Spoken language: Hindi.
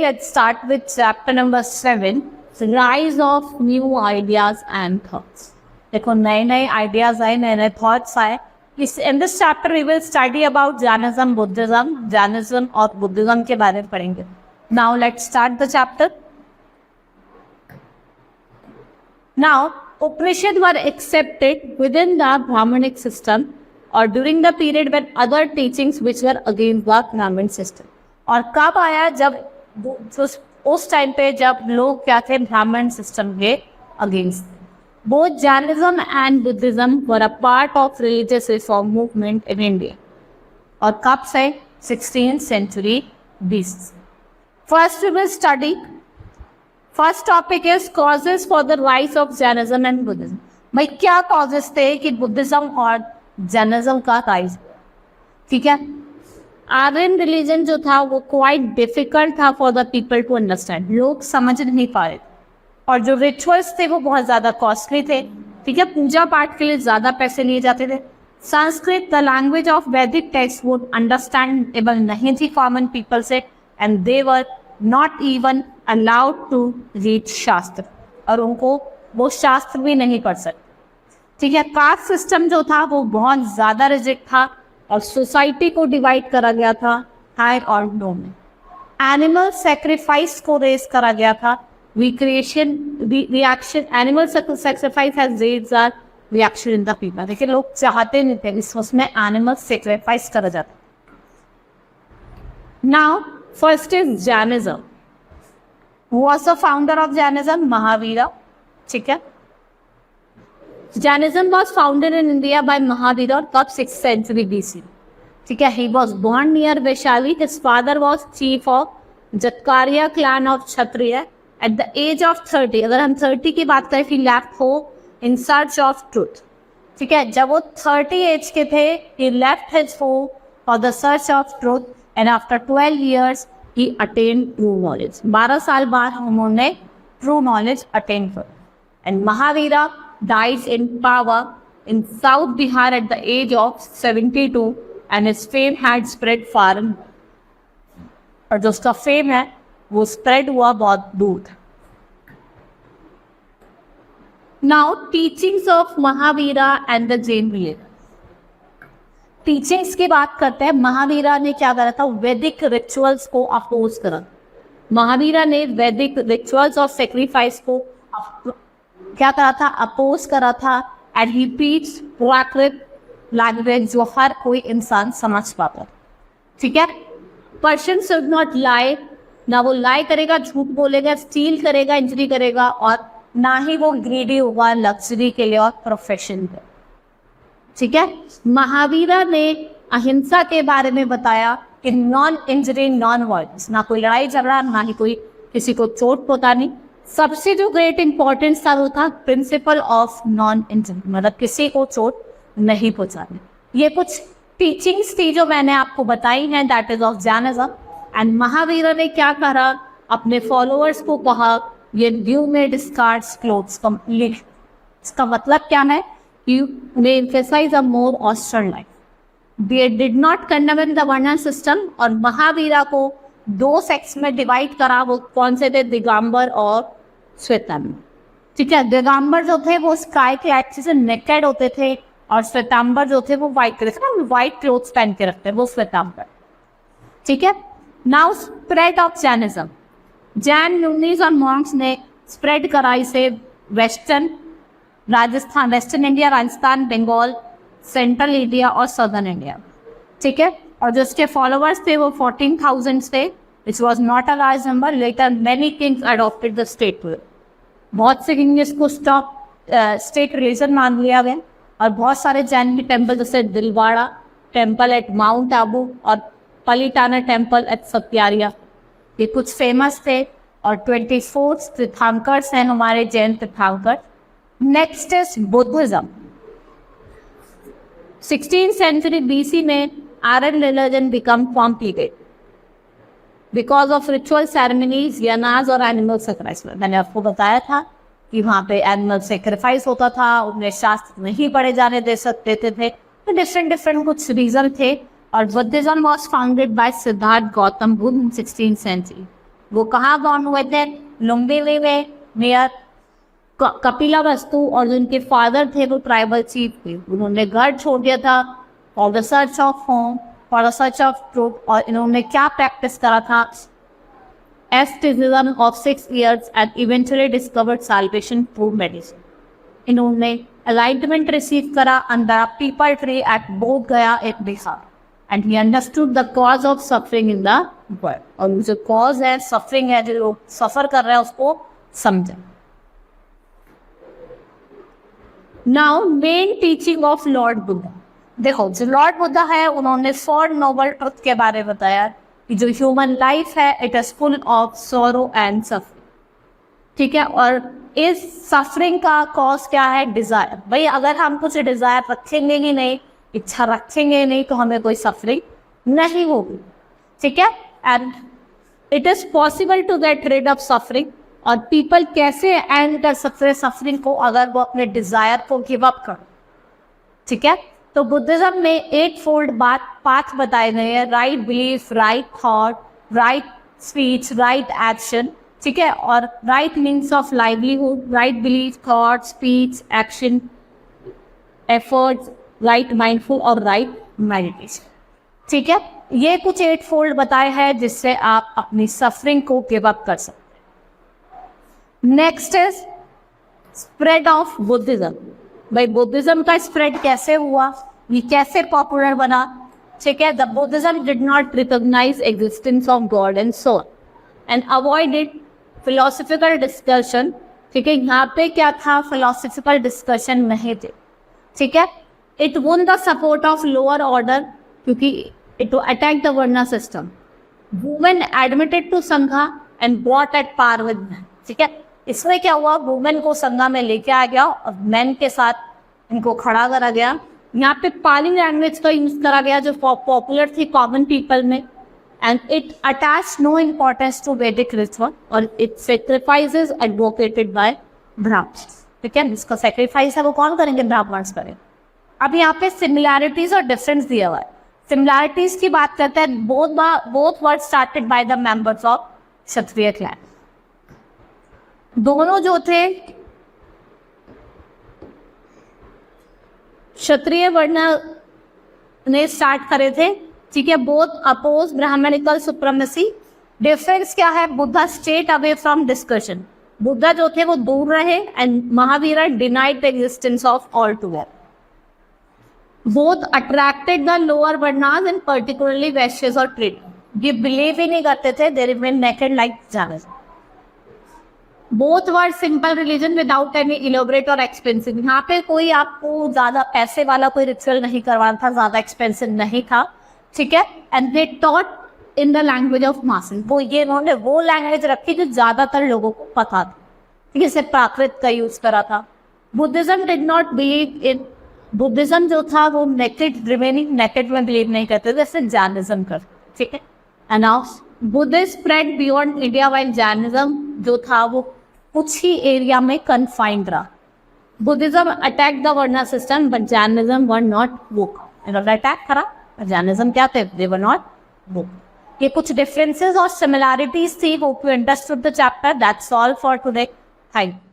let's start with chapter number 7, rise of new ideas and thoughts. देखो नए नए ideas आए, नए नए thoughts आए. In this chapter we will study about Jainism, Buddhism, Jainism और Buddhism के बारे में पढ़ेंगे. Now let's start the chapter. Now, Upanishads were accepted within the Brahmanic system or during the period when other teachings which were against the Brahmin system. और कब आया जब उस टाइम पे जब लोग क्या थे ब्राह्मण सिस्टम के against. Both Jainism and Buddhism were a part of religious reform movement in India. और कब से 16th century BC. First we will study. First topic is causes for the rise of Jainism and Buddhism. भाई क्या कॉजेज थे कि बुद्धिज्म और जैनिज्म का राइज. ठीक है. आर्यन रिलीजन जो था वो क्वाइट डिफिकल्ट था for the people to understand. लोग समझ नहीं पा रहे और जो रिचुअल्स थे वो बहुत ज़्यादा कॉस्टली थे. ठीक है. पूजा पाठ के लिए ज़्यादा पैसे लिए जाते थे. Sanskrit the language of Vedic text would understandable नहीं थी कॉमन पीपल से and they were not even allowed to read shastra और उनको वो शास्त्र भी नहीं पढ़ सकते. ठीक है. कास्ट सिस्टम जो था वो बहुत ज़्यादा रिजिड था और सोसाइटी को डिवाइड करा गया था हाई और लो में. एनिमल सेक्रीफाइस को रेज करा गया था. Recreation reaction animal sacrifice has raised the reaction in the people. देखिए लोग चाहते नहीं थे इस उसमें एनिमल सेक्रीफाइस करा जाता. Now first is Jainism. Who was the founder of Jainism? Mahavira. ठीक है. Jainism was founded in India by Mahavira of 6th century BC. ठीक है. He was born near Vaishali. His father was chief of Jatkarya clan of Kshatriya. At the age of 30, अगर हम 30 की बात करें, he left home in search of truth. ठीक है. जब वो 30 एज के थे, he left his home for the search of truth and after 12 years he attained true knowledge. 12 साल बाद उन्होंने true knowledge attain कर. And Mahavira died in power in South Bihar at the age of 72 and his fame had spread far and और जो उसका फेम है वो स्प्रेड हुआ बहुत दूर. Now teachings of Mahavira and the Jain religion. Teachings की बात करते हैं. महावीरा ने क्या करा था? वैदिक रिचुअल्स को अपोज करा. महावीरा ने वैदिक रिचुअल्स और सेक्रीफाइस को क्या करा था? अपोज करा था. And he preach Prakrit language जो हर कोई इंसान समझ पाता. ठीक है. Person should not lie. ना वो लाई करेगा, झूठ बोलेगा, स्टील करेगा, इंजरी करेगा और ना ही वो ग्रीडी होगा लग्जरी के लिए और प्रोफेशन पे. ठीक है. महावीरा ने अहिंसा के बारे में बताया कि नॉन इंजरी नॉन वायलेंस. ना कोई लड़ाई झगड़ा, ना ही कोई किसी को चोट पहुंचानी. सबसे जो ग्रेट इंपॉर्टेंस था वो था प्रिंसिपल ऑफ नॉन इंजरी, मतलब किसी को चोट नहीं पहुंचानी. ये कुछ टीचिंग्स थी जो मैंने आपको बताई हैं. That is of Jainism. And Mahavira ने क्या कहा? अपने फॉलोअर्स को कहा ये ड्यू में डिस्कार्ड्स क्लोथ्स कंप्लीट. इसका मतलब क्या है? You may emphasize a more austere life. They did not condemn the varna system. और महावीरा को 2 सेक्स में डिवाइड करा. वो कौन से थे? दिगंबर और श्वेतांबर. ठीक है. दिगंबर जो थे वो स्काई के एक्सिस से नेकेड होते थे और श्वेतांबर जो थे वो व्हाइट क्लोथ्स पहन के रखते हैं, वो श्वेतांबर. ठीक है. Now spread of Jainism. Jain मुनीज और मॉन्क्स ने स्प्रेड करा इसे western Rajasthan, western India, Rajasthan, Bengal, central India और सदर्न इंडिया. ठीक है. और जो उसके फॉलोअर्स थे वो 14,000 थे. It was not a large number. Later, many kings adopted the state rule. बहुत से किंग ने इसको स्टेट रिलीजन मान लिया गया और बहुत सारे जैन के टेम्पल जैसे Dilwara temple at mount Abu और पलिटाना टेम्पल एट सत्यारिया, ये कुछ फेमस थे. और 24 तीर्थंकर्स हैं हमारे Jain Tirthankar. Next is Buddhism. 16th century BC में Aryan religion become complicated because of ritual ceremonies, यनाज और एनिमल सेक्रीफाइस. मैंने आपको बताया था कि वहाँ पे एनिमल सेक्रीफाइस होता था, उन्हें शास्त्र नहीं पढ़े जाने दे सकते थे. तो डिफरेंट कुछ रीजन थे. और Buddhism was founded by Siddharth Gautam Buddha in 16th century. वो कहाँ गॉन हुए थे? लुम्बिनी में, नियर कपिला वस्तु, और जो उनके फादर थे वो ट्राइबल चीफ थे। उन्होंने घर छोड़ दिया था for the search of home, for the search of truth, और इन्होंने क्या प्रैक्टिस करा था? एस्टिसिज्म of 6 years and eventually discovered salvation through medicine. इन्होंने enlightenment रिसीव करा under peepal tree at Bodh Gaya in Bihar, and he understood the cause of suffering in the world, और जो कॉज है, सफरिंग है, जो लोग सफर कर रहे हैं उसको समझा। Now main teaching of Lord Buddha. देखो, जो लॉर्ड बुद्धा है उन्होंने 4 नोबल ट्रुथ के बारे में बताया कि जो ह्यूमन लाइफ है it is full of sorrow and suffering. ठीक है, और इस सफरिंग का कॉज क्या है? डिजायर। भाई अगर हम कुछ डिजायर रखेंगे ही नहीं, इच्छा रखेंगे नहीं, तो हमें कोई सफरिंग नहीं होगी। ठीक है, and it is possible to get rid of suffering. और पीपल कैसे एंड कर सकते हैं सफरिंग को? अगर वो अपने डिजायर को गिव अप कर। ठीक है, तो बुद्धिज्म में 8 फोल्ड पाथ बताए गए हैं: right belief, right thought, right speech, right action. ठीक है, और right means of livelihood, right belief, thought, speech, action, efforts, right mindful और राइट मेडिटेशन। ठीक है, ये कुछ 8 फोल्ड बताए हैं जिससे आप अपनी सफरिंग को गिव अप कर सकते हैं। Next is spread of Buddhism. भाई बुद्धिज्म का स्प्रेड कैसे हुआ, ये कैसे पॉपुलर बना? ठीक है, the Buddhism did not recognize existence of God and soul and avoided philosophical discussion. ठीक है, यहाँ पे क्या था? फिलोसफिकल डिस्कशन नहीं थे। ठीक है, it won the support of lower order क्योंकि it attack the varna system. Women admitted to sangha and brought at par with man. ठीक है, इसमें क्या हुआ? वुमेन को संघा में लेके आ गया और मैन के साथ इनको खड़ा करा गया। यहाँ पे पाली लैंग्वेज का यूज करा गया जो पॉपुलर थी कॉमन पीपल में, and it attach no importance to Vedic ritual और it sacrifices advocated by Brahmins. ठीक है, जिसका सेक्रीफाइस है वो कौन करेंगे? ब्राह्मण्स करेंगे। अब यहाँ पे सिमिलैरिटीज और डिफरेंस दिया हुआ है। सिमिलैरिटीज की बात करते हैं, both word started by the members of Kshatriya clan. दोनों जो थे क्षत्रिय वर्ण ने स्टार्ट करे थे। ठीक है, both oppose Brahmanical supremacy. Difference क्या है? Buddha stayed away from discussion. Buddha जो थे वो दूर रहे and Mahavira denied the existence of altogether. Both attracted the lower varnas and particularly Vaishyas और ट्रेड। ये बिलीव ही नहीं करते थे, दे रिमेन नेकेड लाइक जानवर। Both were simple religion without any elaborate और एक्सपेंसिव। यहाँ पे कोई आपको ज्यादा पैसे वाला कोई रिचुअल नहीं करवाना था, ज्यादा एक्सपेंसिव नहीं था। ठीक है, and they taught in the language of masses. वो ये उन्होंने वो लैंग्वेज रखी जो ज्यादातर लोगों को पता था। ठीक है, सिर्फ प्राकृत का यूज करा था। Buddhism did not believe in, Buddhism जो था वो नेकेड, रिमेनिंग नेकेड में बिलीव नहीं करते थे, जैसे जैनिज्म कर। ठीक है, and now Buddhism spread beyond India while Jainism जो था वो कुछ ही एरिया में कन्फाइंड रहा। Buddhism attack the varna system but Jainism were not woke. इन्होंने अटैक करा, जैनिज्म क्या थे? They were not woke. ये कुछ डिफरेंसेस और सिमिलैरिटीज थी। Hope you understood the chapter. That's all for today. Thank you.